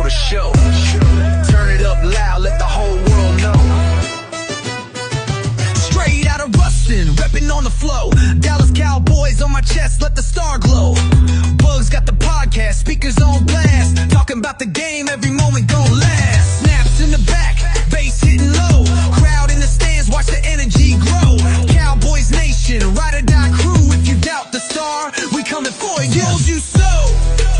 the show. Turn it up loud, let the whole world know. Straight out of Rustin, reppin' on the flow. Dallas Cowboys on my chest, let the star glow. Bugs got the podcast, speakers on blast. Talking about the game, every moment gon' last. Snaps in the back, bass hitting low. Crowd in the stands, watch the energy grow. Cowboys Nation, ride or die crew. If you doubt the star, we coming for you. Told you so.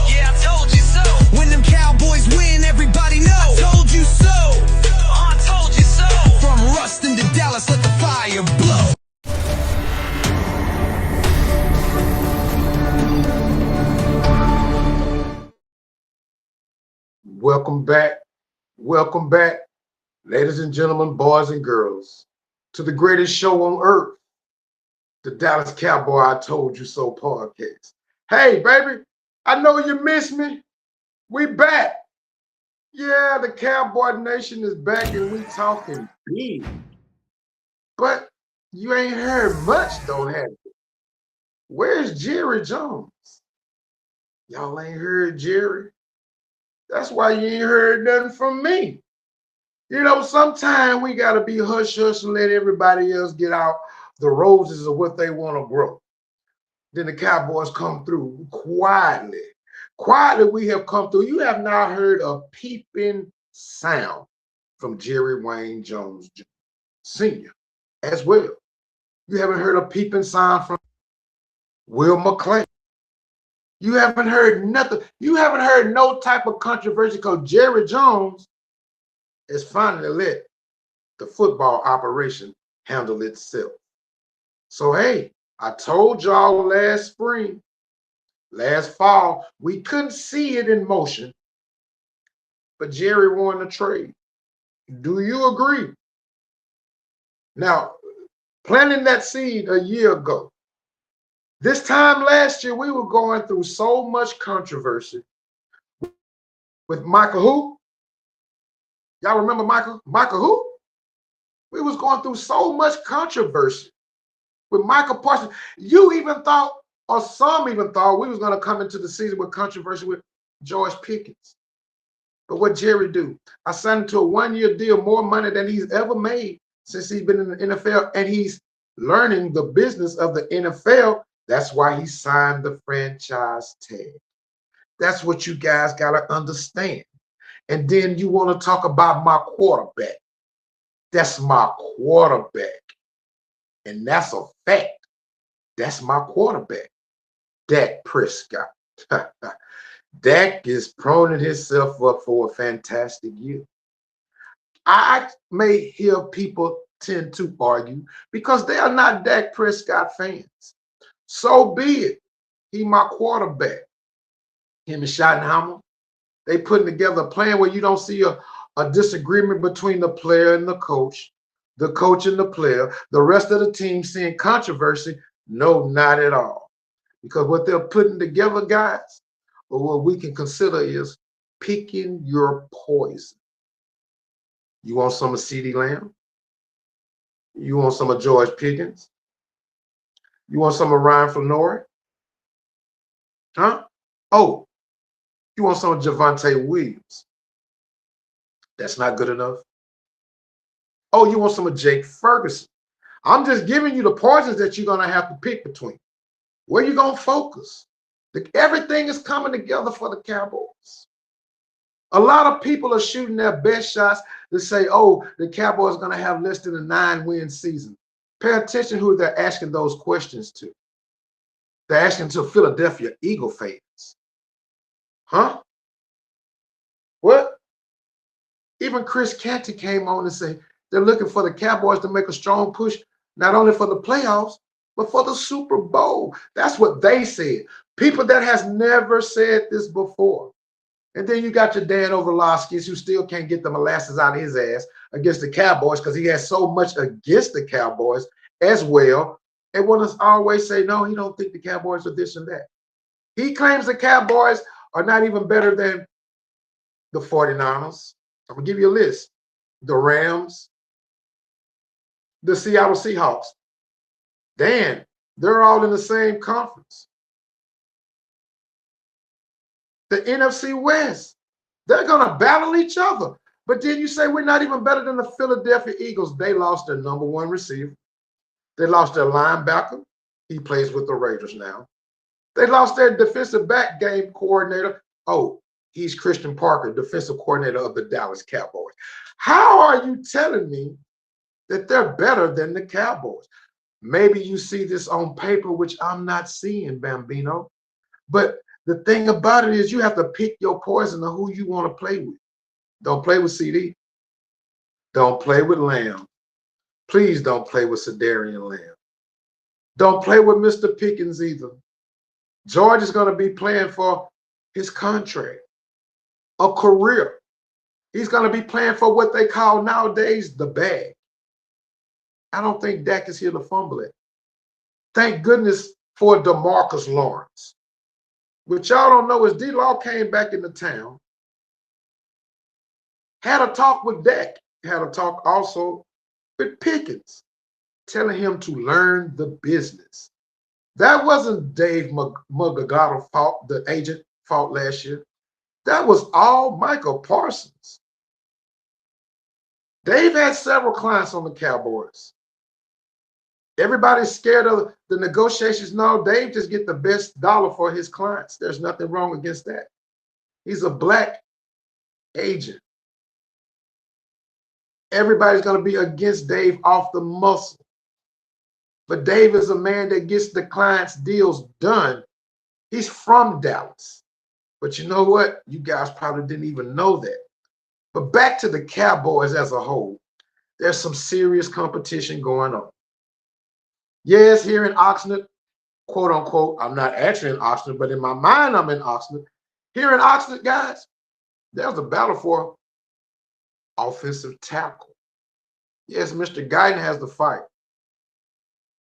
Yeah, I told you so. When them Cowboys win, everybody know. I told you so. I told you so. From Rustin to Dallas, let the fire blow. Welcome back, ladies and gentlemen, boys and girls, to the greatest show on earth, the Dallas Cowboy I Told You So podcast. Hey, baby, I know you miss me. We back. Yeah, the Cowboy Nation is back and we talking big. But you ain't heard much, though, have you? Where's Jerry Jones? Y'all ain't heard Jerry? That's why you ain't heard nothing from me. You know, sometimes we got to be hush-hush and let everybody else get out the roses of what they want to grow. Then the Cowboys come through quietly. Quietly, we have come through. You have not heard a peeping sound from Jerry Wayne Jones Jr., Sr. as well. You haven't heard a peeping sound from Will McClay. You haven't heard nothing. You haven't heard no type of controversy because Jerry Jones has finally let the football operation handle itself. So, hey, I told y'all last spring, last fall, we couldn't see it in motion, but Jerry won the trade. Do you agree? Now, planting that seed a year ago, this time last year, we were going through so much controversy with Michael who? Y'all remember Michael? Michael who? We was going through so much controversy with Michael Parsons. You even thought, or some even thought, we was going to come into the season with controversy with George Pickens. But what Jerry do? I signed him to a one-year deal, more money than he's ever made since he's been in the NFL, and he's learning the business of the NFL. That's why he signed the franchise tag. That's what you guys got to understand. And then you want to talk about my quarterback. That's my quarterback. And that's a fact. That's my quarterback, Dak Prescott. Dak is proning himself up for a fantastic year. I may hear people tend to argue because they are not Dak Prescott fans. So be it. He my quarterback. Him and Schottenheimer, they putting together a plan where you don't see a disagreement between the player and the coach and the player. The rest of the team seeing controversy. No, not at all. Because what they're putting together, guys, or what we can consider is picking your poison. You want some of CeeDee Lamb? You want some of George Pickens? You want some of Ryan Flannery? Huh? Oh, you want some of Javonte Williams? That's not good enough. Oh, you want some of Jake Ferguson? I'm just giving you the poisons that you're going to have to pick between. Where you going to focus? Everything is coming together for the Cowboys. A lot of people are shooting their best shots to say, oh, the Cowboys are going to have less than a 9-win season. Pay attention who they're asking those questions to. They're asking to Philadelphia Eagle fans. Huh? What? Even Chris Canty came on and said they're looking for the Cowboys to make a strong push, not only for the playoffs, but for the Super Bowl. That's what they said. People that has never said this before. And then you got your Dan Orlovsky's who still can't get the molasses out of his ass against the Cowboys because he has so much against the Cowboys as well. And want to always say, no, he don't think the Cowboys are this and that. He claims the Cowboys are not even better than the 49ers. I'm going to give you a list. The Rams, the Seattle Seahawks. Dan, they're all in the same conference. The NFC West. They're going to battle each other. But then you say we're not even better than the Philadelphia Eagles. They lost their number one receiver. They lost their linebacker. He plays with the Raiders now. They lost their defensive back game coordinator. Oh, he's Christian Parker, defensive coordinator of the Dallas Cowboys. How are you telling me that they're better than the Cowboys? Maybe you see this on paper, which I'm not seeing, Bambino. But the thing about it is you have to pick your poison of who you want to play with. Don't play with CD. Don't play with Lamb. Please don't play with Sedarian Lamb. Don't play with Mr. Pickens either. George is going to be playing for his contract, a career. He's going to be playing for what they call nowadays the bag. I don't think Dak is here to fumble it. Thank goodness for DeMarcus Lawrence. What y'all don't know is D-Law came back into town, had a talk with Dak, had a talk also with Pickens, telling him to learn the business. That wasn't Dave Mugagado's fault, the agent fault last year. That was all Michael Parsons. Dave had several clients on the Cowboys. Everybody's scared of the negotiations. No, Dave just get the best dollar for his clients. There's nothing wrong against that. He's a black agent. Everybody's going to be against Dave off the muscle. But Dave is a man that gets the clients' deals done. He's from Dallas. But you know what? You guys probably didn't even know that. But back to the Cowboys as a whole, there's some serious competition going on. Yes, here in Oxnard, quote unquote, I'm not actually in Oxnard, but in my mind, I'm in Oxnard. Here in Oxnard, guys, there's a battle for offensive tackle. Yes, Mr. Guyton has the fight.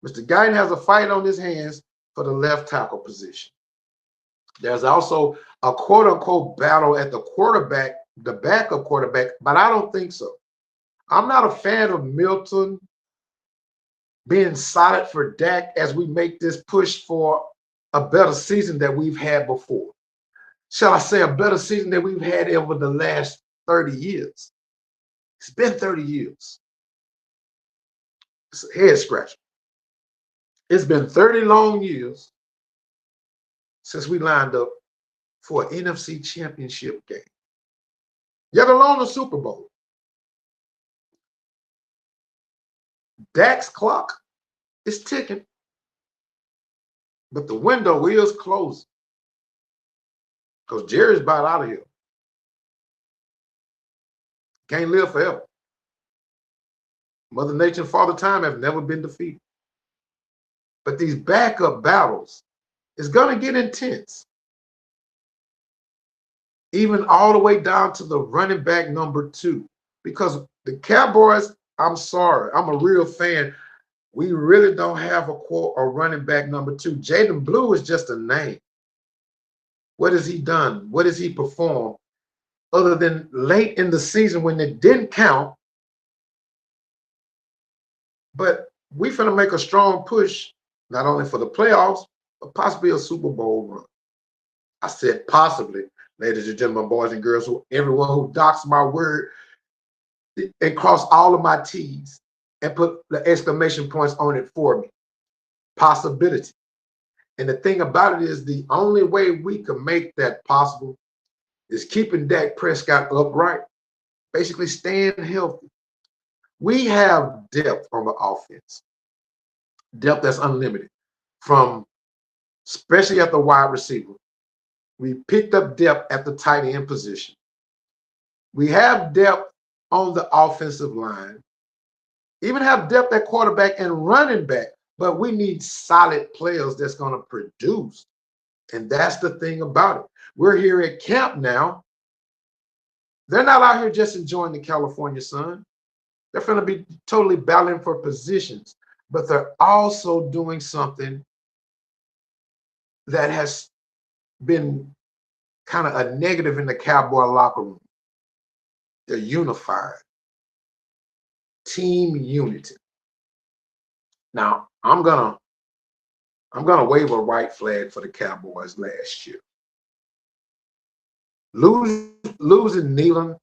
Mr. Guyton has a fight on his hands for the left tackle position. There's also a quote unquote battle at the quarterback, the backup quarterback, but I don't think so. I'm not a fan of Milton being solid for Dak as we make this push for a better season that we've had before. Shall I say a better season that we've had over the last 30 years? It's been 30 years. It's a head scratcher. It's been 30 long years since we lined up for an NFC championship game, yet alone a Super Bowl. Dak's clock is ticking, but the window is closing because Jerry's about out of here. Can't live forever. Mother Nature and Father Time have never been defeated. But these backup battles is going to get intense. Even all the way down to the running back number 2. Because the Cowboys, I'm sorry, I'm a real fan. We really don't have a running back number 2. Jaden Blue is just a name. What has he done? What has he performed? Other than late in the season when it didn't count. But we're going to make a strong push, not only for the playoffs, but possibly a Super Bowl run. I said possibly, ladies and gentlemen, boys and girls, everyone who docks my word and cross all of my T's and put the exclamation points on it for me. Possibility. And the thing about it is the only way we can make that possible is keeping Dak Prescott upright, basically staying healthy. We have depth on the offense, depth that's unlimited, from especially at the wide receiver. We picked up depth at the tight end position. We have depth on the offensive line, even have depth at quarterback and running back, but we need solid players that's going to produce. And that's the thing about it. We're here at camp now. They're not out here just enjoying the California sun. They're going to be totally battling for positions, but they're also doing something that has been kind of a negative in the Cowboy locker room. They're unified. Team unity. Now, I'm gonna wave a white flag for the Cowboys last year. Losing Nealon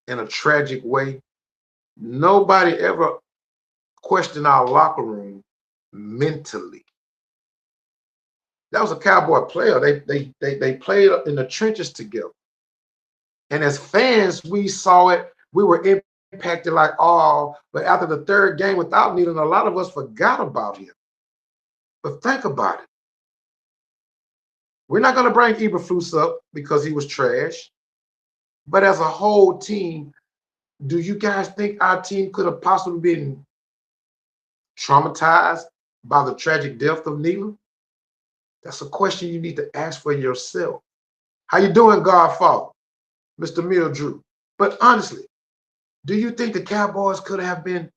in a tragic way, nobody ever questioned our locker room mentally. That was a Cowboy player. They played in the trenches together. And as fans, we saw it. We were impacted like, oh, but after the third game without Nealon, a lot of us forgot about him. But think about it. We're not going to bring Eberflus up because he was trash. But as a whole team, do you guys think our team could have possibly been traumatized by the tragic death of Nealon? That's a question you need to ask for yourself. How you doing, Godfather? Mr. Mildrew. But honestly, do you think the Cowboys could have been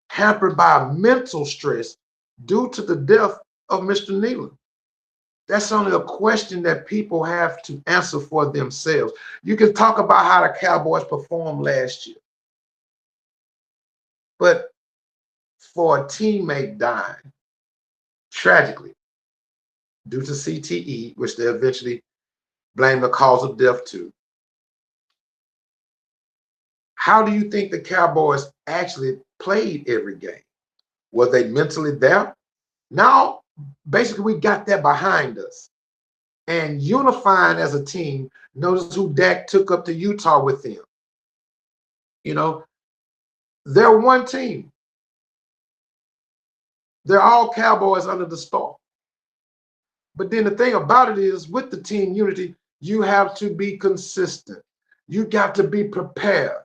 hampered by mental stress due to the death of Mr. Nealon? That's only a question that people have to answer for themselves. You can talk about how the Cowboys performed last year. But for a teammate dying tragically due to CTE, which they eventually blamed the cause of death to, how do you think the Cowboys actually played every game? Were they mentally there? Now, basically, we got that behind us. And unifying as a team, notice who Dak took up to Utah with him. You know, they're one team. They're all Cowboys under the star. But then the thing about it is, with the team unity, you have to be consistent. You got to be prepared.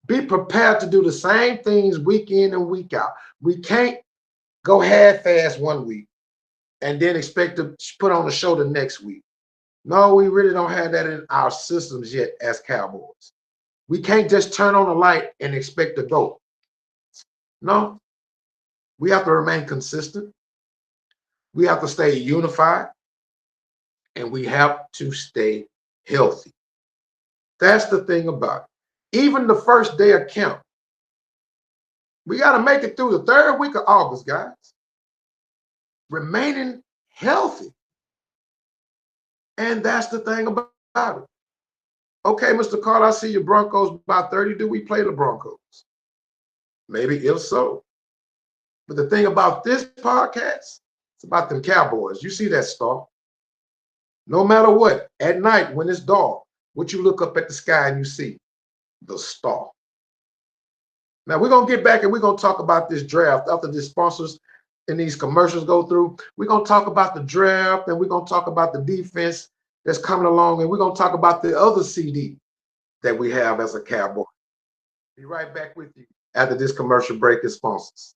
Be prepared to do the same things week in and week out. We can't go half-ass one week and then expect to put on a show the next week. No, we really don't have that in our systems yet as Cowboys. We can't just turn on the light and expect to go. No, we have to remain consistent. We have to stay unified, and we have to stay healthy. That's the thing about it. Even the first day of camp, we got to make it through the third week of August, guys. Remaining healthy. And that's the thing about it. Okay, Mr. Carter, I see your Broncos by 30. Do we play the Broncos? Maybe if so. But the thing about this podcast, it's about them Cowboys. You see that star. No matter what, at night when it's dark, what you look up at the sky and you see? The star. Now, we're going to get back and we're going to talk about this draft after the sponsors and these commercials go through. We're going to talk about the draft and we're going to talk about the defense that's coming along, and we're going to talk about the other CD that we have as a Cowboy. Be right back with you after this commercial break and sponsors.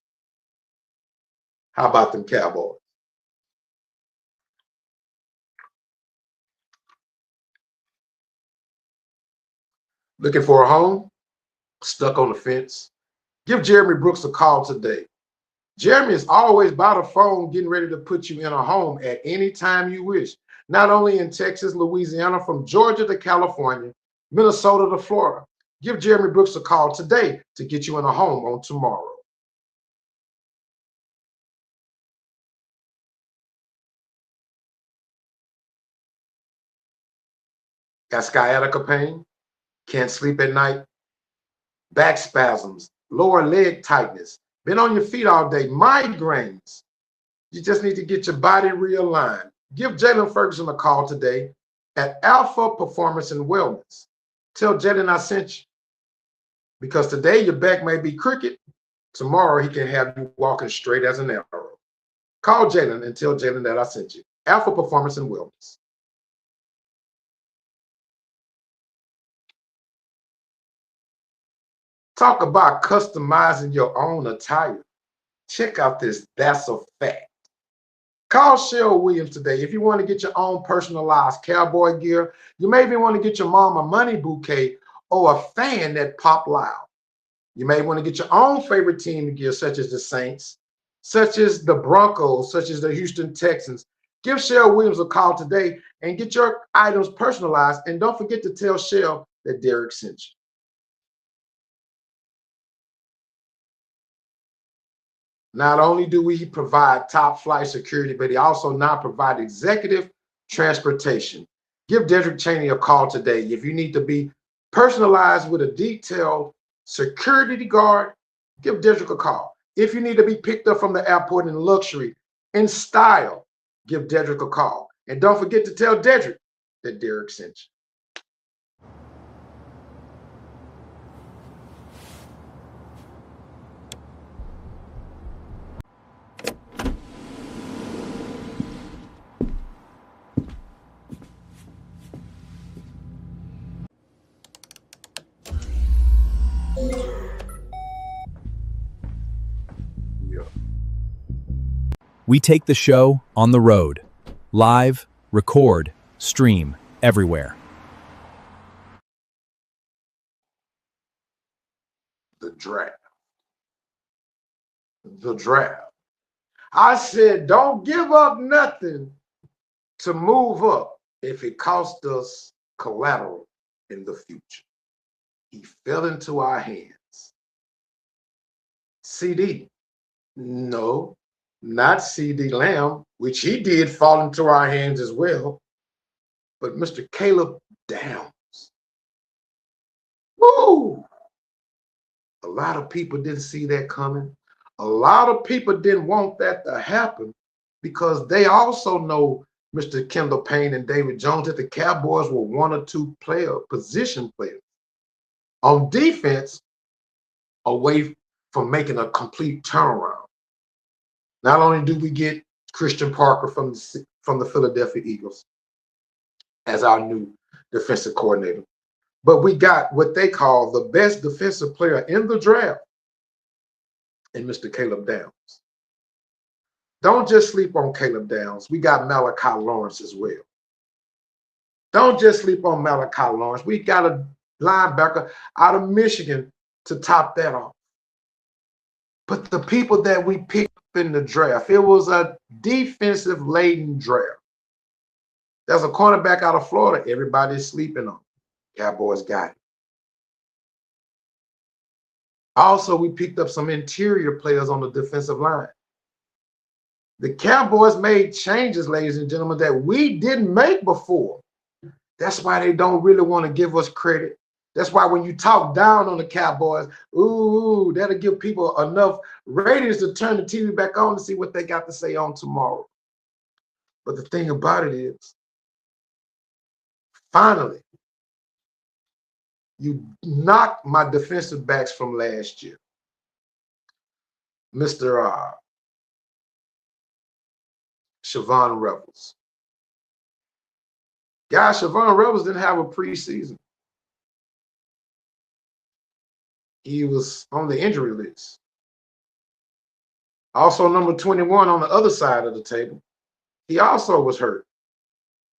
How about them Cowboys? Looking for a home? Stuck on the fence? Give Jeremy Brooks a call today. Jeremy is always by the phone getting ready to put you in a home at any time you wish. Not only in Texas, Louisiana, from Georgia to California, Minnesota to Florida. Give Jeremy Brooks a call today to get you in a home on tomorrow. Got sciatica pain? Can't sleep at night? Back spasms? Lower leg tightness? Been on your feet all day? Migraines? You just need to get your body realigned. Give Jalen Ferguson a call today at Alpha Performance and Wellness. Tell Jalen I sent you. Because today your back may be crooked. Tomorrow he can have you walking straight as an arrow. Call Jalen and tell Jalen that I sent you. Alpha Performance and Wellness. Talk about customizing your own attire. Check out this That's a Fact. Call Cheryl Williams today if you want to get your own personalized cowboy gear. You may even want to get your mom a money bouquet or a fan that pop loud. You may want to get your own favorite team gear, such as the Saints, such as the Broncos, such as the Houston Texans. Give Cheryl Williams a call today and get your items personalized. And don't forget to tell Cheryl that Derrick sent you. Not only do we provide top flight security, but he also now provides executive transportation. Give Derrick Cheney a call today. If you need to be personalized with a detailed security guard, give Derrick a call. If you need to be picked up from the airport in luxury, in style, give Derrick a call. And don't forget to tell Derrick that Derrick sent you. We take the show on the road. Live, record, stream, everywhere. The draft. The draft. I said, don't give up nothing to move up if it costs us collateral in the future. He fell into our hands. CD. No, not CD Lamb, which he did fall into our hands as well, but Mr. Caleb Downs. Woo! A lot of people didn't see that coming. A lot of people didn't want that to happen because they also know Mr. Kendall Payne and David Jones that the Cowboys were one or two position players on defense away from making a complete turnaround. Not only do we get Christian Parker from the Philadelphia Eagles as our new defensive coordinator, but we got what they call the best defensive player in the draft in Mr. Caleb Downs. Don't just sleep on Caleb Downs. We got Malachi Lawrence as well. Don't just sleep on Malachi Lawrence. We got a linebacker out of Michigan to top that off. But the people that we picked in the draft, it was a defensive-laden draft. There's a cornerback out of Florida everybody's sleeping on. Cowboys got it. Also, we picked up some interior players on the defensive line. The Cowboys made changes, ladies and gentlemen, that we didn't make before. That's why they don't really want to give us credit. That's why when you talk down on the Cowboys, ooh, that'll give people enough ratings to turn the TV back on to see what they got to say on tomorrow. But the thing about it is, finally, you knocked my defensive backs from last year. Mr. Siobhan Rebels. Guys, Siobhan Rebels didn't have a preseason. He was on the injury list. Also, number 21 on the other side of the table, he also was hurt.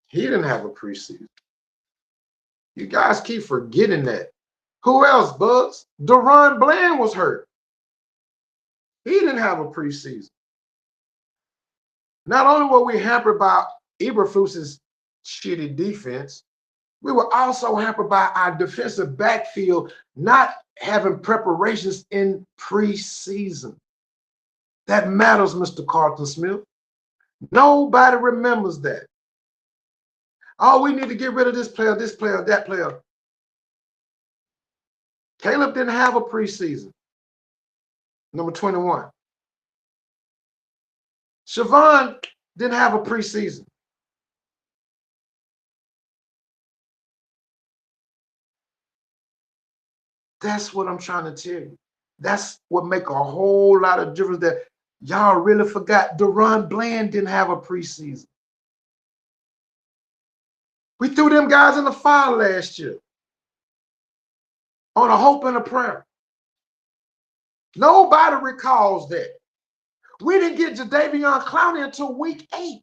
He didn't have a preseason. You guys keep forgetting that. Who else, Bugs? Deron Bland was hurt. He didn't have a preseason. Not only were we hampered by Eberflus's shitty defense, we were also hampered by our defensive backfield not having preparations in preseason. That matters, Mr. Carlton Smith. Nobody remembers that. Oh, we need to get rid of this player, that player. Caleb didn't have a preseason. Number 21. Siobhan didn't have a preseason. That's what I'm trying to tell you. That's what make a whole lot of difference that y'all really forgot. Deron Bland didn't have a preseason. We threw them guys in the fire last year on a hope and a prayer. Nobody recalls that. We didn't get Jadeveon Clowney until week 8.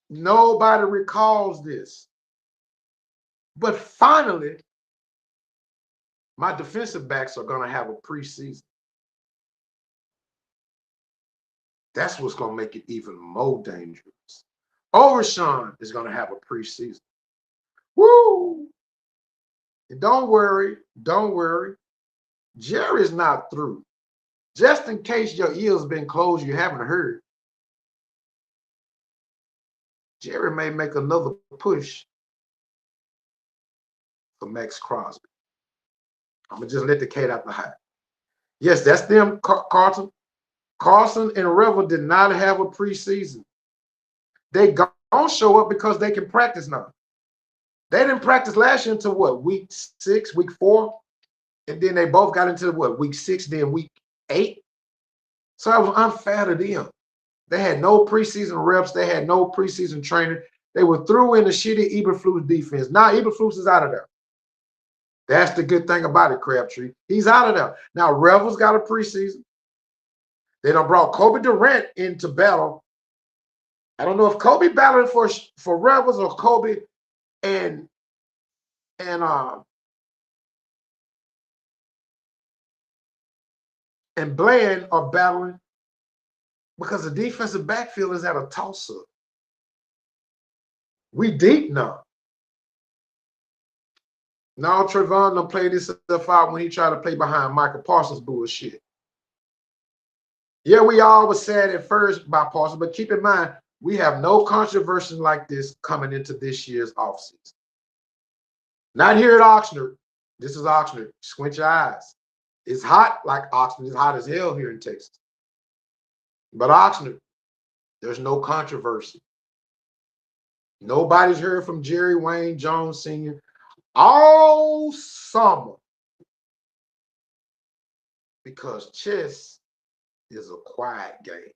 Nobody recalls this. But finally, my defensive backs are going to have a preseason. That's what's going to make it even more dangerous. Overshawn is going to have a preseason. Woo! And don't worry. Jerry's not through. Just in case your ears been closed, you haven't heard. Jerry may make another push for Max Crosby. I'm going to just let the cat out the hat. Yes, that's them, Carlton. Carson and Revel did not have a preseason. They gonna show up because they can practice now. They didn't practice last year until what, week 6, week 4? And then they both got into what, week 6, then week 8? So it was unfair to them. They had no preseason reps. They had no preseason training. They were through in the shitty Eberflus defense. Now Eberflus is out of there. That's the good thing about it, Crabtree. He's out of there. Now Revel's got a preseason. They done brought Kobe Durant into battle. I don't know if Kobe battling for Rebels or Kobe and Bland are battling because the defensive backfield is at a toss-up. We deep now. Now Trevon done played this stuff out when he tried to play behind Michael Parsons bullshit. Yeah, we all was sad at first by Parsons, but keep in mind, we have no controversy like this coming into this year's offseason. Not here at Oxnard. This is Oxnard. Squint your eyes. It's hot like Oxnard. It's hot as hell here in Texas. But Oxnard, there's no controversy. Nobody's heard from Jerry Wayne Jones Sr. all summer because chess is a quiet game.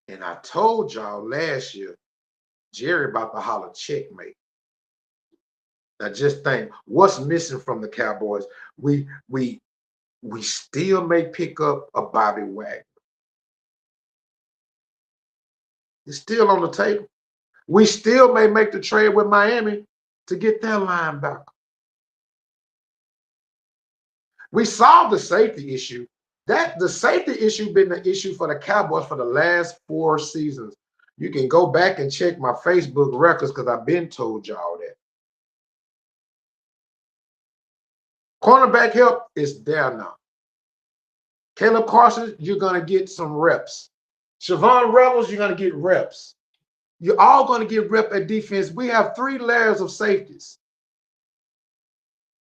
And I told y'all last year, Jerry about to holler checkmate. Now just think, what's missing from the Cowboys? We still may pick up a Bobby Wagner. It's still on the table. We still may make the trade with Miami to get their linebacker. We solved the safety issue. The safety issue been the issue for the Cowboys for the last 4 seasons. You can go back and check my Facebook records because I've been told y'all that. Cornerback help is there now. Caleb Carson, you're going to get some reps. Siobhan Rebels, you're going to get reps. You're all going to get rep at defense. We have 3 layers of safeties.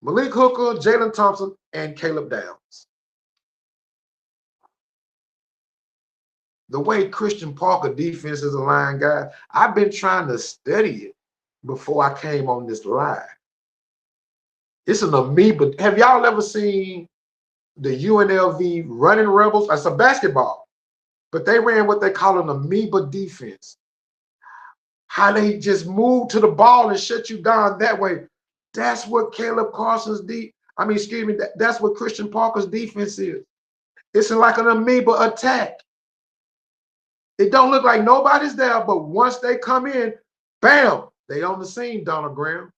Malik Hooker, Jalen Thompson, and Caleb Downs. The way Christian Parker defense is a line guy, I've been trying to study it before I came on this live. It's an amoeba. Have y'all ever seen the UNLV running Rebels? That's a basketball. But they ran what they call an amoeba defense. How they just move to the ball and shut you down that way. That's what Caleb Carson's that's what Christian Parker's defense is. It's like an amoeba attack. It don't look like nobody's there, but once they come in, bam, they on the scene, Donald Graham.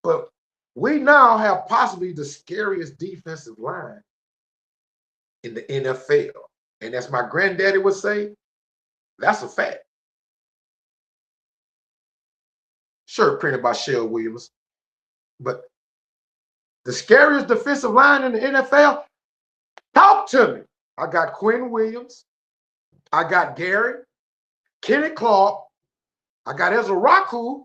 But we now have possibly the scariest defensive line in the NFL. And as my granddaddy would say, that's a fact. Shirt printed by Shell Williams. But the scariest defensive line in the NFL, talk to me. I got Quinn Williams. I got Gary, Kenny Clark. I got Ezra Raku.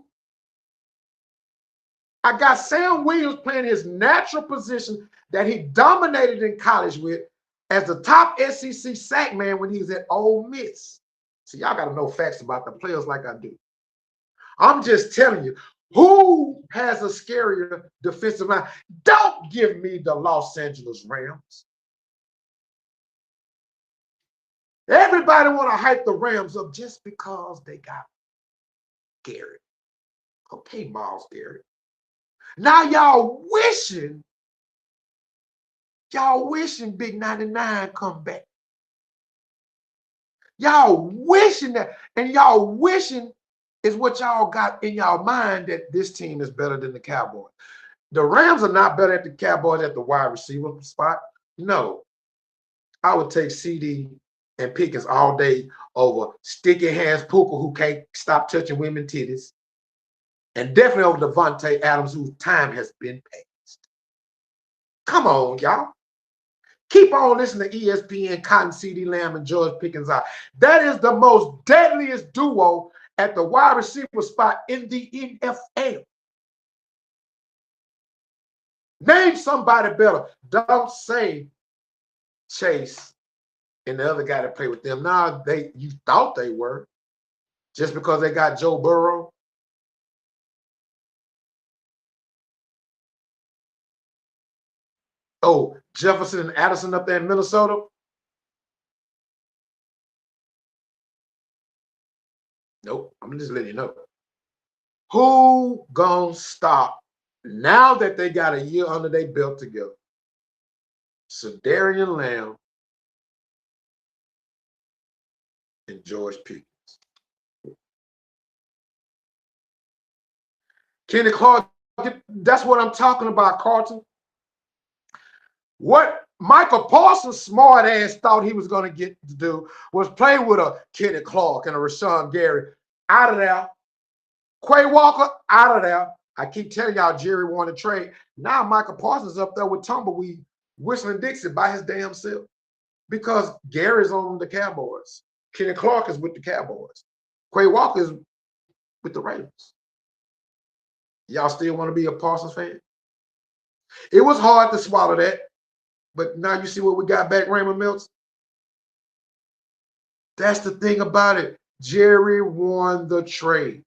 I got Sam Williams playing his natural position that he dominated in college with as the top SEC sack man when he was at Ole Miss. See, y'all got to know facts about the players like I do. I'm just telling you, who has a scarier defensive line? Don't give me the Los Angeles Rams. Everybody want to hype the Rams up just because they got Garrett. Okay, Miles Garrett. Now y'all wishing Big 99 come back. Y'all wishing that, and y'all wishing is what y'all got in y'all mind that this team is better than the Cowboys. The Rams are not better at the Cowboys at the wide receiver spot. No. I would take CD and Pickens all day over sticky hands Puka who can't stop touching women's titties. And definitely over Devontae Adams, whose time has been past. Come on, y'all. Keep on listening to ESPN, Cotton C.D. Lamb, and George Pickens out. That is the most deadliest duo at the wide receiver spot in the NFL. Name somebody better. Don't say Chase and the other guy that played with them. Now, you thought they were just because they got Joe Burrow. Oh, Jefferson and Addison up there in Minnesota. Nope, I'm just letting you know. Who gonna stop now that they got a year under their belt together? Cedarian Lamb and George Pickens. Kenny Clark, that's what I'm talking about, Carlton. What Michael Parsons' smart ass thought he was going to get to do was play with a Kenny Clark and a Rashawn Gary out of there. Quay Walker out of there. I keep telling y'all Jerry wanted to trade. Now Michael Parsons up there with Tumbleweed, whistling Dixie by his damn self. Because Gary's on the Cowboys. Kenny Clark is with the Cowboys. Quay Walker is with the Ravens. Y'all still want to be a Parsons fan? It was hard to swallow that. But now you see what we got back, Raymond Mills. That's the thing about it. Jerry won the trade.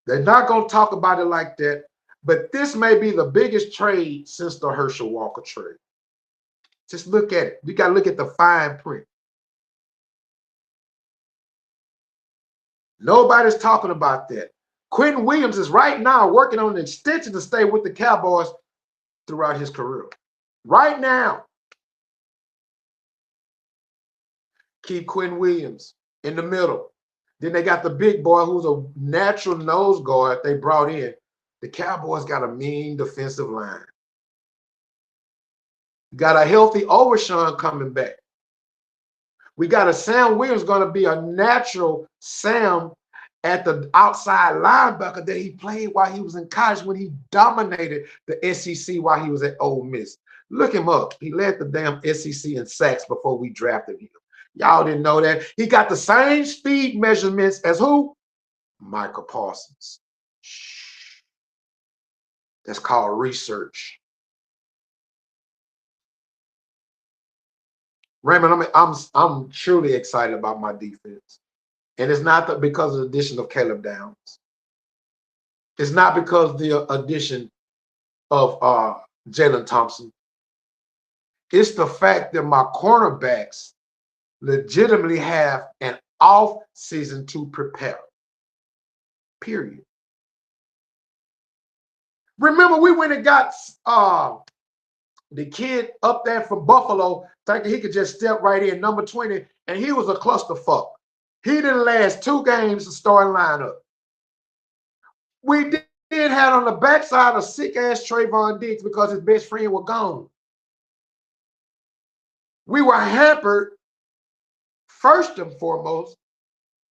They're not going to talk about it like that, but this may be the biggest trade since the Herschel Walker trade. Just look at it. You got to look at the fine print. Nobody's talking about that. Quentin Williams is right now working on an extension to stay with the Cowboys throughout his career. Right now. Keep Quentin Williams in the middle. Then they got the big boy who's a natural nose guard they brought in. The Cowboys got a mean defensive line. Got a healthy Overshawn coming back. We got a Sam Williams going to be a natural Sam at the outside linebacker that he played while he was in college when he dominated the SEC while he was at Ole Miss. Look him up. He led the damn SEC in sacks before we drafted him. Y'all didn't know that. He got the same speed measurements as who? Michael Parsons. Shh. That's called research. Raymond, I'm truly excited about my defense. And it's not because of the addition of Caleb Downs. It's not because of the addition of Jalen Thompson. It's the fact that my cornerbacks legitimately have an off season to prepare. Period. Remember, we went and got the kid up there from Buffalo, thinking he could just step right in, number 20, and he was a clusterfuck. He didn't last 2 games to starting lineup. We did have on the backside a sick-ass Trayvon Diggs because his best friend was gone. We were hampered, first and foremost,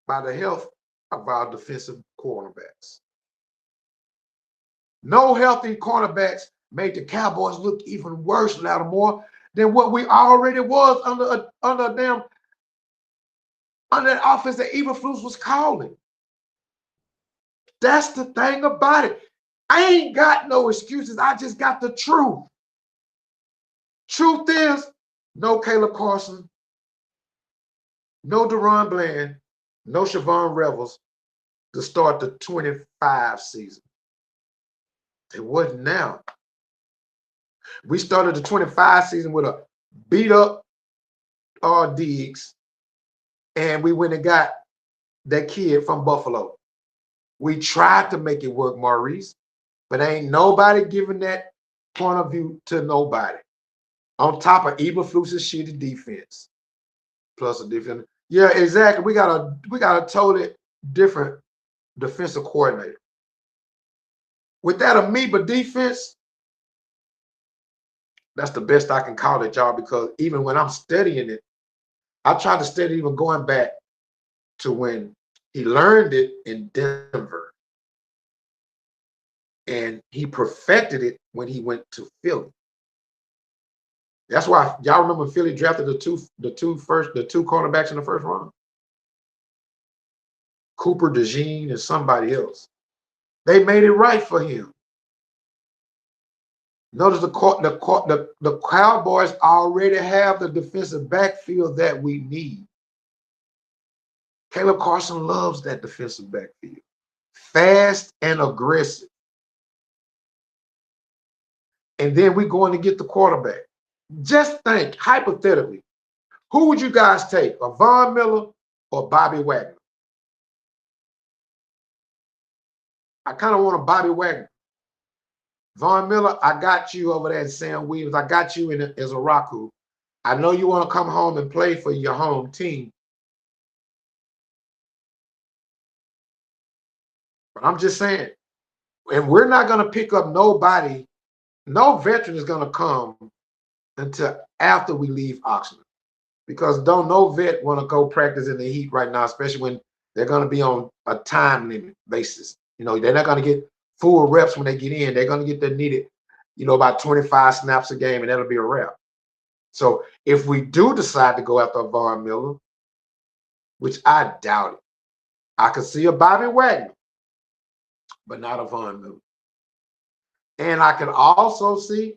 by the health of our defensive cornerbacks. No healthy cornerbacks made the Cowboys look even worse, Lattimore, than what we already was under that offense that Eberflus was calling. That's the thing about it. I ain't got no excuses. I just got the truth. Truth is, no Caleb Carson, no Deron Bland, no Siobhan Revels to start the 25 season. It wasn't now. We started the 25 season with a beat-up Diggs, and we went and got that kid from Buffalo. We tried to make it work, Maurice, but ain't nobody giving that point of view to nobody. On top of Eberflus's shitty defense, plus a defense. Yeah, exactly. We got a totally different defensive coordinator. With that amoeba defense, that's the best I can call it, y'all, because even when I'm studying it, I tried to study even going back to when he learned it in Denver. And he perfected it when he went to Philly. That's why y'all remember Philly drafted the two cornerbacks in the first round. Cooper DeJean and somebody else. They made it right for him. Notice the Cowboys already have the defensive backfield that we need. Caleb Carson loves that defensive backfield. Fast and aggressive. And then we're going to get the quarterback. Just think, hypothetically, who would you guys take, a Von Miller or Bobby Wagner? I kind of want a Bobby Wagner. Von Miller, I got you over there at Sam Williams. I got you as a Raku. I know you want to come home and play for your home team. But I'm just saying, and we're not going to pick up nobody. No veteran is going to come until after we leave Oxnard. Because don't no vet want to go practice in the heat right now, especially when they're going to be on a time limit basis. You know, they're not going to get full reps when they get in. They're going to get the needed, you know, about 25 snaps a game, and that'll be a wrap. So if we do decide to go after Von Miller, which I doubt it, I could see a Bobby Wagner, but not a Von Miller. And I can also see,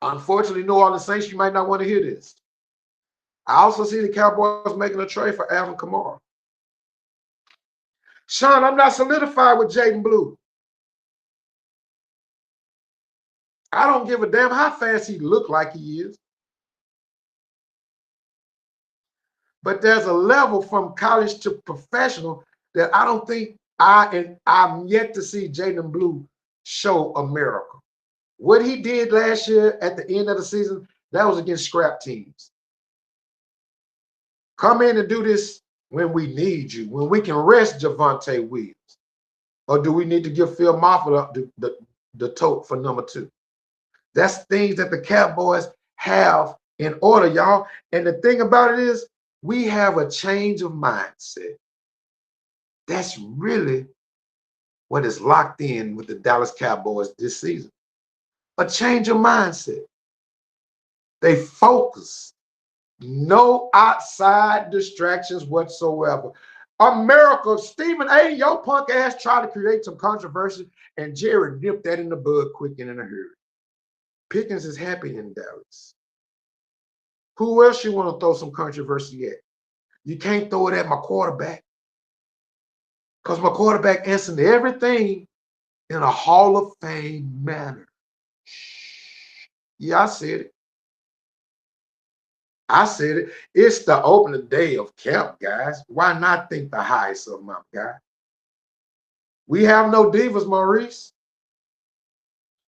unfortunately, New Orleans Saints, you might not want to hear this. I also see the Cowboys making a trade for Alvin Kamara. Sean, I'm not solidified with Jaden Blue. I don't give a damn how fast he look like he is. But there's a level from college to professional that I don't think I'm yet to see Jaden Blue show a miracle. What he did last year at the end of the season, that was against scrap teams. Come in and do this when we need you, when we can rest Javonte Williams. Or do we need to give Phil Moffitt the tote for number 2? That's things that the Cowboys have in order, y'all. And the thing about it is, we have a change of mindset. That's really what is locked in with the Dallas Cowboys this season. A change of mindset. They focus. No outside distractions whatsoever. America, Stephen A., your punk ass tried to create some controversy, and Jerry nipped that in the bud quick and in a hurry. Pickens is happy in Dallas. Who else you want to throw some controversy at? You can't throw it at my quarterback, because my quarterback answered everything in a Hall of Fame manner. Yeah, I said it. I said it. It's the opening day of camp, guys. Why not think the highest of my guy? We have no divas, Maurice.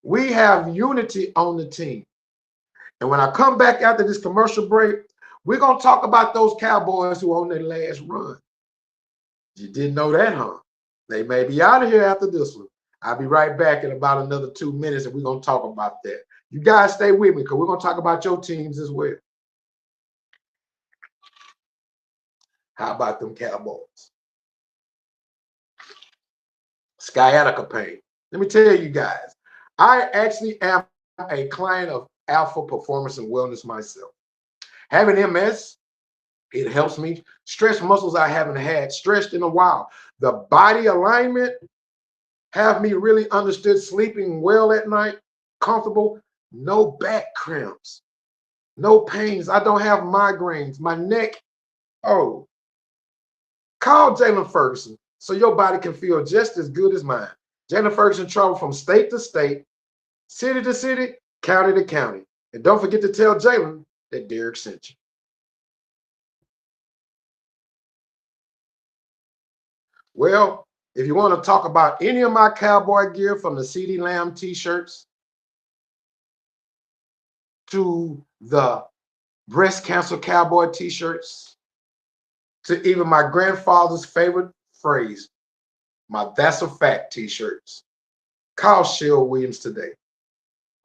We have unity on the team. And when I come back after this commercial break, we're going to talk about those Cowboys who are on their last run. You didn't know that, huh? They may be out of here after this one. I'll be right back in about another 2 minutes, and we're going to talk about that. You guys stay with me, because we're going to talk about your teams as well. How about them Cowboys? Sciatica pain. Let me tell you guys, I actually am a client of Alpha Performance and Wellness myself. Having MS, it helps me stretch muscles I haven't had stretched in a while. The body alignment have me really understood sleeping well at night, comfortable, no back cramps, no pains. I don't have migraines. My neck, oh. Call Jalen Ferguson so your body can feel just as good as mine. Jalen Ferguson traveled from state to state, city to city, county to county. And don't forget to tell Jalen that Derrick sent you. Well, if you want to talk about any of my cowboy gear, from the CeeDee Lamb t-shirts to the breast cancer cowboy t-shirts, to even my grandfather's favorite phrase, my "That's a Fact" t-shirts, call Shell Williams today.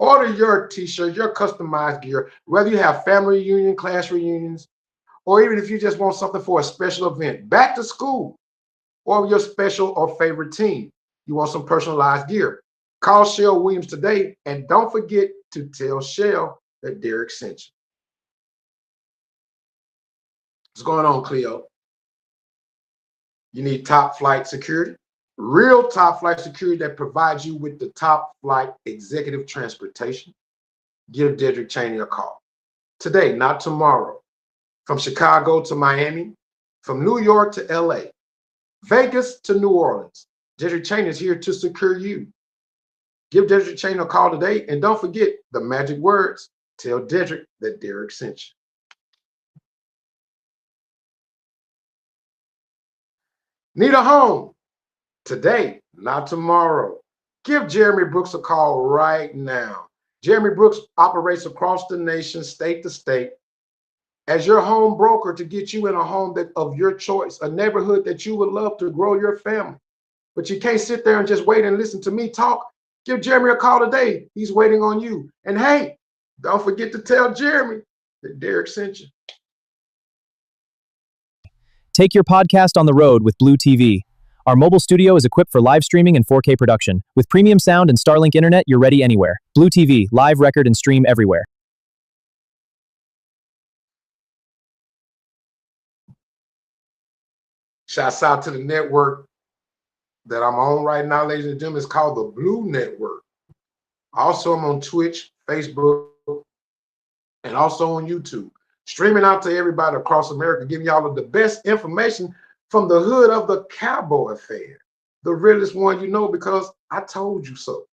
Order your t-shirt, your customized gear, whether you have family reunion, class reunions, or even if you just want something for a special event, back to school, or your special or favorite team. You want some personalized gear. Call Shell Williams today, and don't forget to tell Shell that Derrick sent you. What's going on, Cleo? You need top flight security? Real top flight security that provides you with the top flight executive transportation? Give Derrick Cheney a call. Today, not tomorrow. From Chicago to Miami, from New York to LA, Vegas to New Orleans, Derrick Cheney is here to secure you. Give Derrick Cheney a call today, and don't forget the magic words. Tell Derrick that Derrick sent you. Need a home? Today, not tomorrow. Give Jeremy Brooks a call right now. Jeremy Brooks operates across the nation, state to state, as your home broker to get you in a home of your choice, a neighborhood that you would love to grow your family. But you can't sit there and just wait and listen to me talk. Give Jeremy a call today. He's waiting on you. And hey, don't forget to tell Jeremy that Derrick sent you. Take your podcast on the road with Blue TV. Our mobile studio is equipped for live streaming and 4K production. With premium sound and Starlink internet, you're ready anywhere. Blue TV, live, record, and stream everywhere. Shouts out to the network that I'm on right now, ladies and gentlemen. It's called the Blue Network. Also, I'm on Twitch, Facebook, and also on YouTube. Streaming out to everybody across America, giving y'all the best information from the hood of the Cowboy fan. The realest one you know, because I told you so.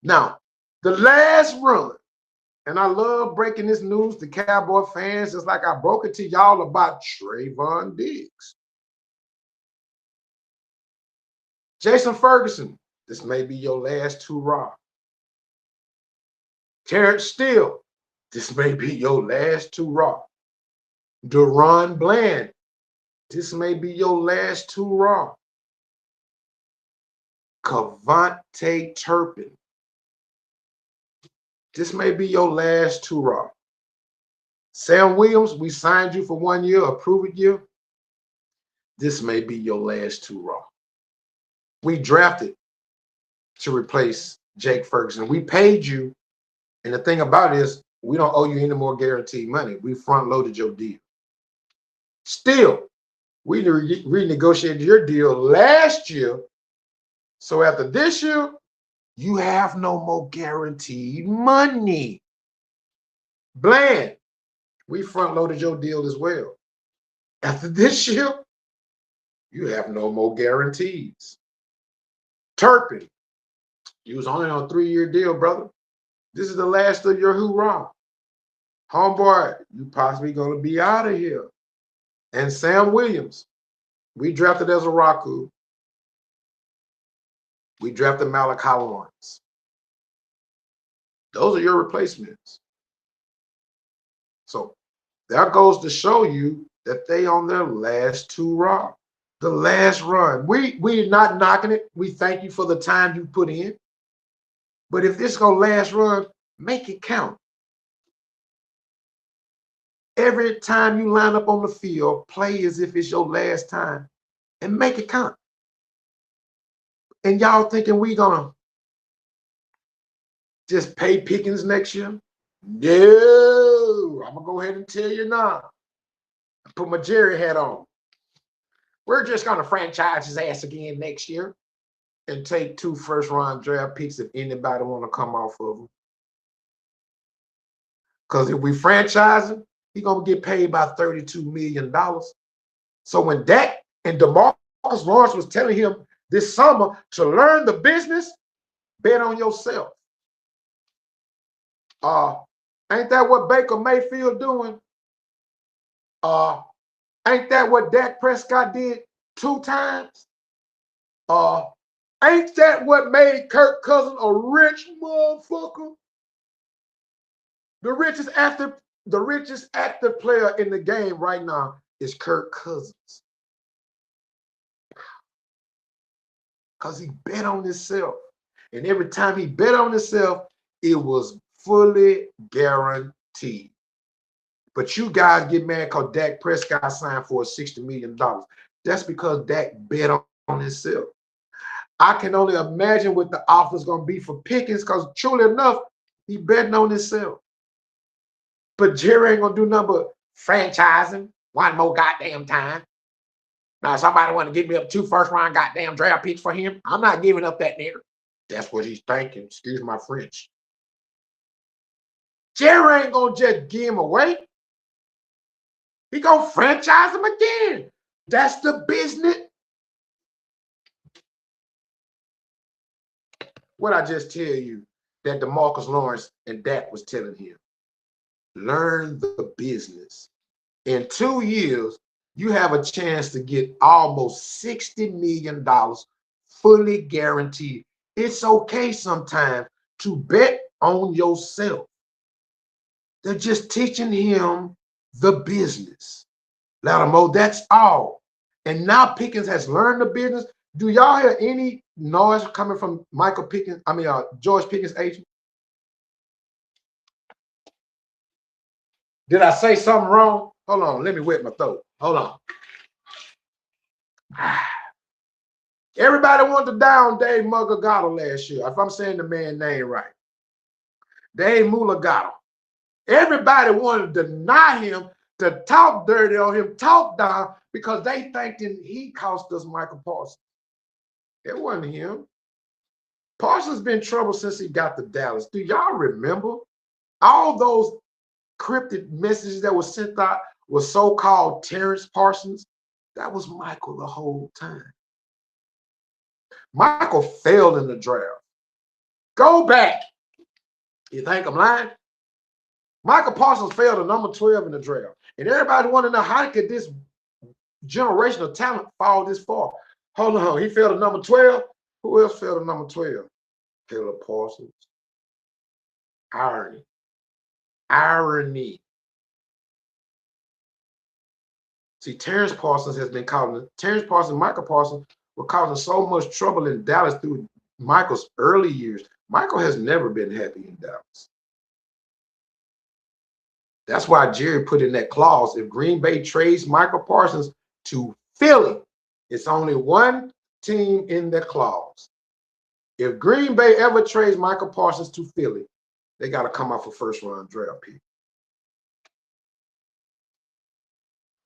Now, the last run, and I love breaking this news to Cowboy fans, just like I broke it to y'all about Trayvon Diggs. Jason Ferguson, this may be your last hurrah. Terrence Steele, this may be your last hurrah. Deron Bland, this may be your last hurrah. Cavante Turpin, this may be your last hurrah. Sam Williams, we signed you for 1 year, approved you. This may be your last hurrah. We drafted to replace Jake Ferguson. We paid you, and the thing about it is we don't owe you any more guaranteed money. We front-loaded your deal. Still, we renegotiated your deal last year, so after this year, you have no more guaranteed money. Bland, we front-loaded your deal as well. After this year, you have no more guarantees. Turpin, you was only on a 3-year deal, brother. This is the last of your hoorah. Homeboy, you possibly going to be out of here. And Sam Williams, we drafted as a Raku. We drafted Malachi Lawrence. Those are your replacements. So that goes to show you that they on their last hurrah. The last run. We're not knocking it. We thank you for the time you put in. But if this is going to last run, make it count. Every time you line up on the field, play as if it's your last time and make it count. And y'all thinking we going to just pay Pickens next year? No. I'm going to go ahead and tell you now. I put my Jerry hat on. We're just going to franchise his ass again next year and take 2 first-round draft picks if anybody want to come off of him. Because if we franchise him, he's going to get paid by $32 million. So when Dak and DeMarcus Lawrence was telling him this summer to learn the business, bet on yourself. Ain't that what Baker Mayfield doing? Ain't that what Dak Prescott did 2 times? Ain't that what made Kirk Cousins a rich motherfucker? The richest active player in the game right now is Kirk Cousins. Because he bet on himself. And every time he bet on himself, it was fully guaranteed. But you guys get mad because Dak Prescott signed for $60 million. That's because Dak bet on himself. I can only imagine what the offer's going to be for Pickens because truly enough, he betting on himself. But Jerry ain't gonna do nothing but franchising one more goddamn time. Now, somebody want to give me up 2 first-round goddamn draft picks for him. I'm not giving up that nigga. That's what he's thinking. Excuse my French. Jerry ain't gonna just give him away. He gonna franchise him again. That's the business. What I just tell you that DeMarcus Lawrence and Dak was telling him. Learn the business. In 2 years, you have a chance to get almost $60 million fully guaranteed. It's okay sometimes to bet on yourself. They're just teaching him the business. Let him know that's all. And now Pickens has learned the business. Do y'all hear any noise coming from George Pickens' agent? Did I say something wrong? Hold on, let me wet my throat. Hold on. Everybody wanted to down Dave Mulgagato last year, if I'm saying the man's name right. Dave Mulgagato. Everybody wanted to deny him, to talk dirty on him, talk down, because they thinking he cost us Michael Parsons. It wasn't him. Parsons been in trouble since he got to Dallas. Do y'all remember all those cryptic messages that were sent out with so-called Terrence Parsons? That was Michael the whole time. Michael failed in the draft. Go back. You think I'm lying? Michael Parsons failed at number 12 in the draft. And everybody want to know, how could this generational talent fall this far? Hold on. He failed at number 12. Who else failed at number 12? Caleb Parsons. Irony. Irony. See, Terrence Parsons has been causing, Michael Parsons were causing so much trouble in Dallas through Michael's early years. Michael has never been happy in Dallas. That's why Jerry put in that clause. If Green Bay trades Michael Parsons to Philly, it's only one team in that clause. If Green Bay ever trades Michael Parsons to Philly, they got to come off a first-round draft pick.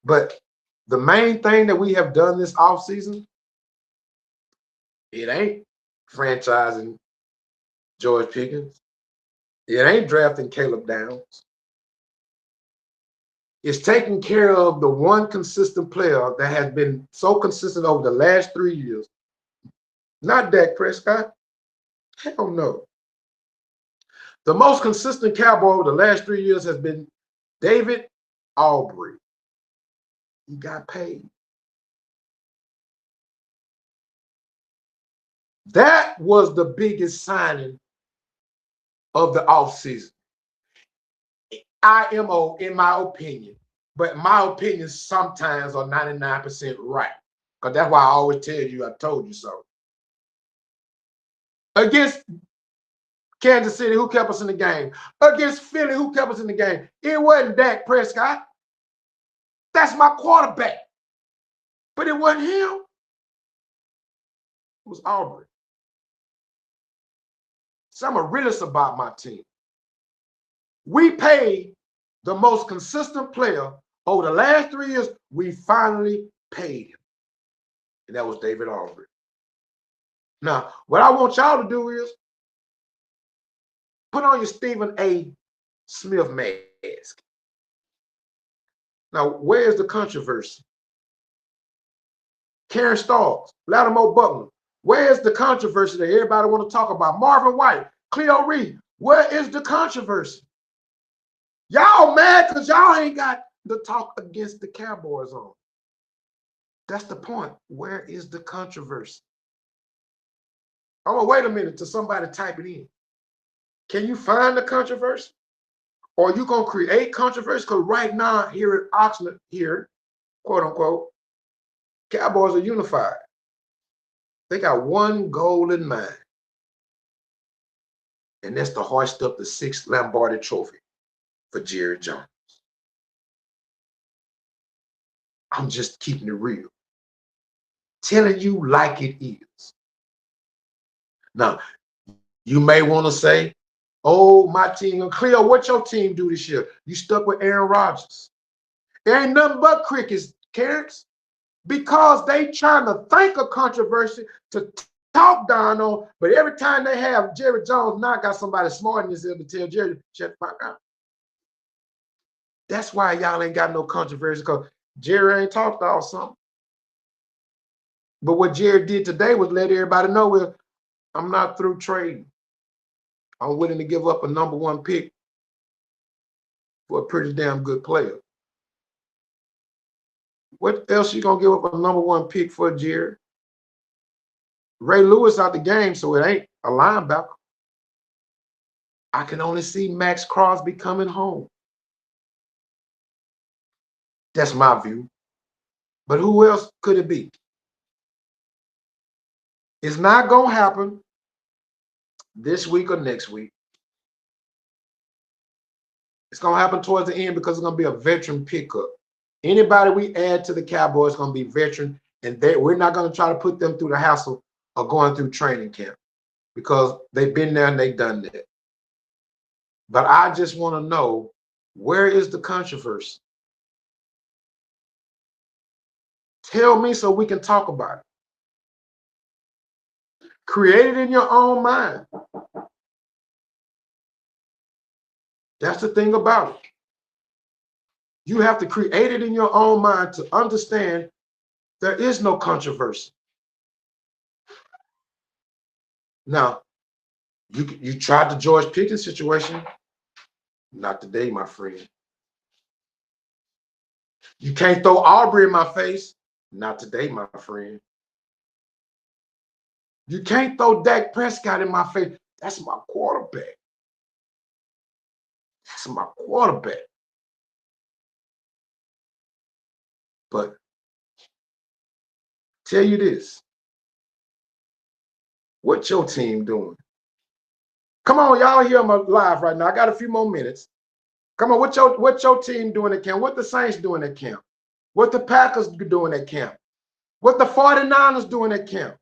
But the main thing that we have done this offseason, it ain't franchising George Pickens. It ain't drafting Caleb Downs. It's taking care of the one consistent player that has been so consistent over the last 3 years. Not Dak Prescott. Hell no. The most consistent Cowboy over the last 3 years has been David Aubrey. He got paid. That was the biggest signing of the offseason. IMO, in my opinion. But my opinions sometimes are 99% right. Because that's why I always tell you, I told you so. Against Kansas City, who kept us in the game? Against Philly, who kept us in the game? It wasn't Dak Prescott. That's my quarterback. But it wasn't him. It was Aubrey. So I'm a realist about my team. We paid the most consistent player over the last 3 years. We finally paid him. And that was David Aubrey. Now, what I want y'all to do is put on your Stephen A. Smith mask. Now, where's the controversy? Karen Starks, Latimer Butler. Where's the controversy that everybody want to talk about? Marvin White, Cleo Reed. Where is the controversy? Y'all mad because y'all ain't got the talk against the Cowboys on. That's the point. Where is the controversy? I'm going to wait a minute till somebody type it in. Can you find the controversy? Or are you going to create controversy? Because right now, here at Oxnard, here, quote unquote, Cowboys are unified. They got one goal in mind. And that's to hoist up the 6th Lombardi trophy for Jerry Jones. I'm just keeping it real. Telling you like it is. Now, you may want to say, Oh, my team. And Cleo, what your team do this year? You stuck with Aaron Rodgers. There ain't nothing but crickets, Carrots, because they trying to think of controversy to talk down on, but every time they have Jerry Jones now got somebody smart in his ear to tell Jerry, shut the fuck up. That's why y'all ain't got no controversy, because Jerry ain't talked all something. But what Jerry did today was let everybody know, well, I'm not through trading. I'm willing to give up a number one pick for a pretty damn good player. What else you gonna give up a number one pick for, Jerry? Ray Lewis out the game, so it ain't a linebacker. I can only see Max Crosby coming home. That's my view. But who else could it be? It's not gonna happen this week or next week. It's gonna happen towards the end because it's gonna be a veteran pickup. Anybody we add to the Cowboys is gonna be veteran, and we're not gonna try to put them through the hassle of going through training camp because they've been there and they've done that. But I just want to know, where is the controversy? Tell me so we can talk about it. Create it in your own mind. That's the thing about it. You have to create it in your own mind to understand there is no controversy. Now, you tried the George Pickens situation. Not today, my friend. You can't throw Aubrey in my face. Not today, my friend. You can't throw Dak Prescott in my face. That's my quarterback. That's my quarterback. But tell you this. What your team doing? Come on, y'all hear me live right now. I got a few more minutes. Come on, what your team doing at camp? What the Saints doing at camp? What the Packers doing at camp? What the 49ers doing at camp?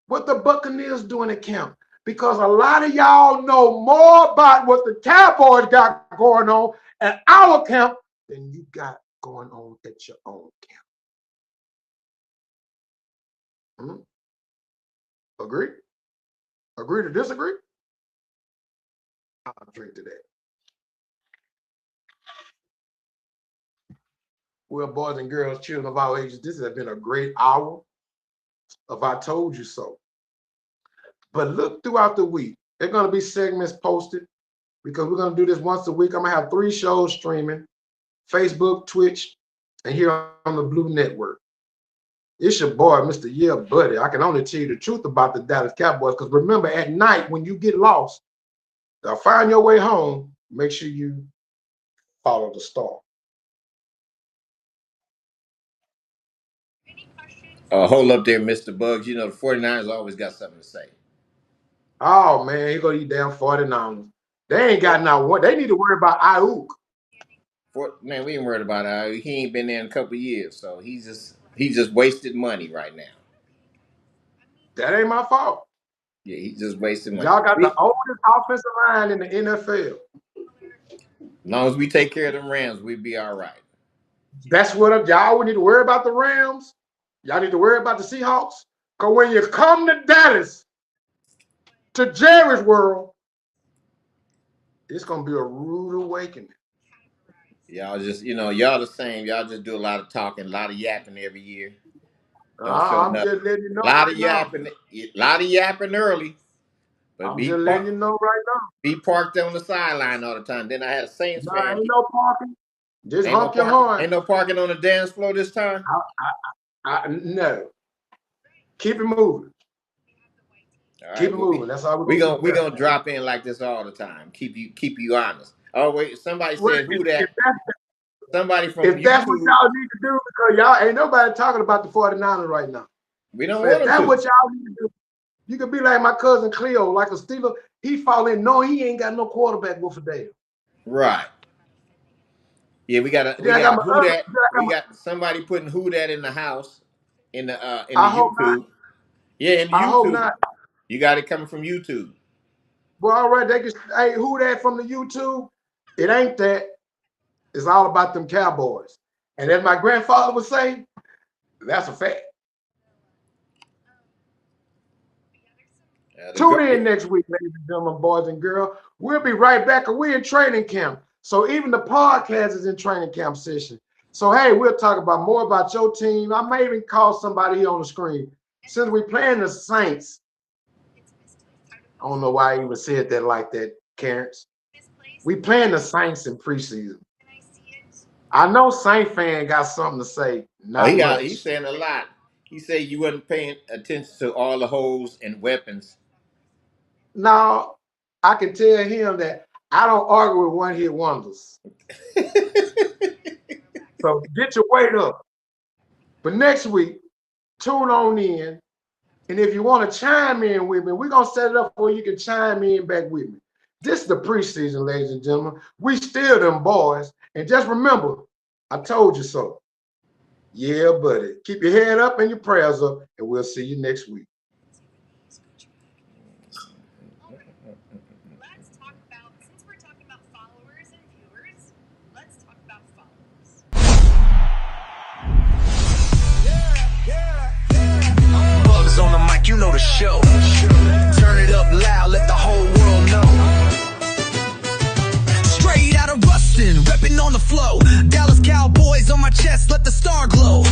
What the Buccaneers doing at camp? Because a lot of y'all know more about what the Cowboys got going on at our camp than you got going on at your own camp. Agree? Agree to disagree? I'll drink to that. Well, boys and girls, children of all ages, this has been a great hour of I Told You So. But look throughout the week. There are going to be segments posted because we're going to do this once a week. I'm going to have 3 shows streaming: Facebook, Twitch, and here on the Blue Network. It's your boy, Mr. Yeah Buddy. I can only tell you the truth about the Dallas Cowboys, because remember, at night when you get lost, to find your way home, make sure you follow the star. Hold up there, Mr. Bugs. You know, the 49ers always got something to say. Oh, man, he going to eat damn 49ers. They ain't got not one. They need to worry about Ayuk. Man, we ain't worried about it. He ain't been there in a couple of years, so he just wasted money right now. That ain't my fault. Yeah, he's just wasting money. Y'all got the oldest offensive line in the NFL. As long as we take care of them Rams, we'll be all right. That's what y'all need to worry about, the Rams. Y'all need to worry about the Seahawks. Because when you come to Dallas, to Jerry's world, it's going to be a rude awakening. Y'all just, y'all the same. Y'all just do a lot of talking, a lot of yapping every year. Don't show I'm nothing. just letting you know A lot right of now. yapping, early. But I'm just letting you know right now. be parked on the sideline all the time. Then I had a Saints No, fan. ain't no parking. Just Ain't no honk your parking. horn. Ain't no parking on the dance floor this time. No. Keep it moving. All right, Keep it moving. That's all we're we going to gonna do. we gonna drop in like this all the time. Keep you honest. Oh wait, somebody Well, said who that? Somebody from if that's what YouTube. y'all need to do, because y'all ain't nobody talking about the 49ers right now. We don't So want if them that's to. what y'all need to do, you could be like my cousin Cleo, like a Steeler. He fall in knowing he ain't got no quarterback with a Dale. Right. Yeah, we got who that. We got somebody putting who that in the house in the I hope not. YouTube. Yeah, in the I hope YouTube. not. You got it coming from YouTube. Well, all right, they can. Hey, who that from the YouTube? It ain't that. It's all about them Cowboys. And as my grandfather would say, that's a fact. Tune in next week, ladies and gentlemen, boys and girls. We'll be right back. We're in training camp. So even the podcast is in training camp session. So, hey, we'll talk about more about your team. I may even call somebody here on the screen. Since we're playing the Saints, I don't know why I even said that like that, Terrence. We playing the Saints in preseason. I know Saint fan got something to say. He's saying a lot. He said you wasn't paying attention to all the holes and weapons. No, I can tell him that I don't argue with one-hit wonders. So get your weight up. But next week, tune on in. And if you want to chime in with me, we're going to set it up where you can chime in back with me. This is the preseason, ladies and gentlemen. We still them boys. And just remember, I told you so. Yeah, buddy. Keep your head up and your prayers up, and we'll see you next week. Let's talk about, since we're talking about followers and viewers, let's talk about followers. Bugs on the mic, you know the show. Turn it up loud, let the whole world know. Straight out of Rustin, reppin' on the flow. Dallas Cowboys on my chest, let the star glow.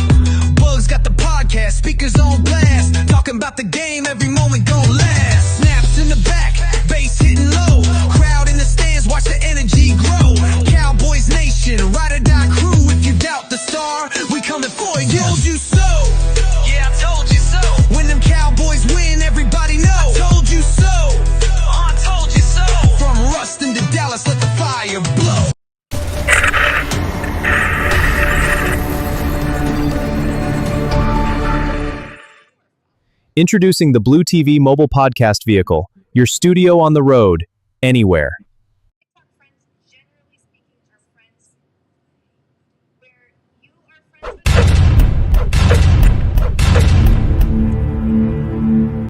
Bugs got the podcast, speakers on blast. Talking about the game, every moment gon' last. Snaps in the back, bass hitting low. Crowd in the stands, watch the energy grow. Cowboys Nation, ride or die crew. If you doubt the star, we coming for you. Told you so. Yeah, I told you so. When them Cowboys win, everybody know. I told you so. I told you so. From Rustin to Dallas, let the fire blow. Introducing the Blue TV mobile podcast vehicle, your studio on the road, anywhere.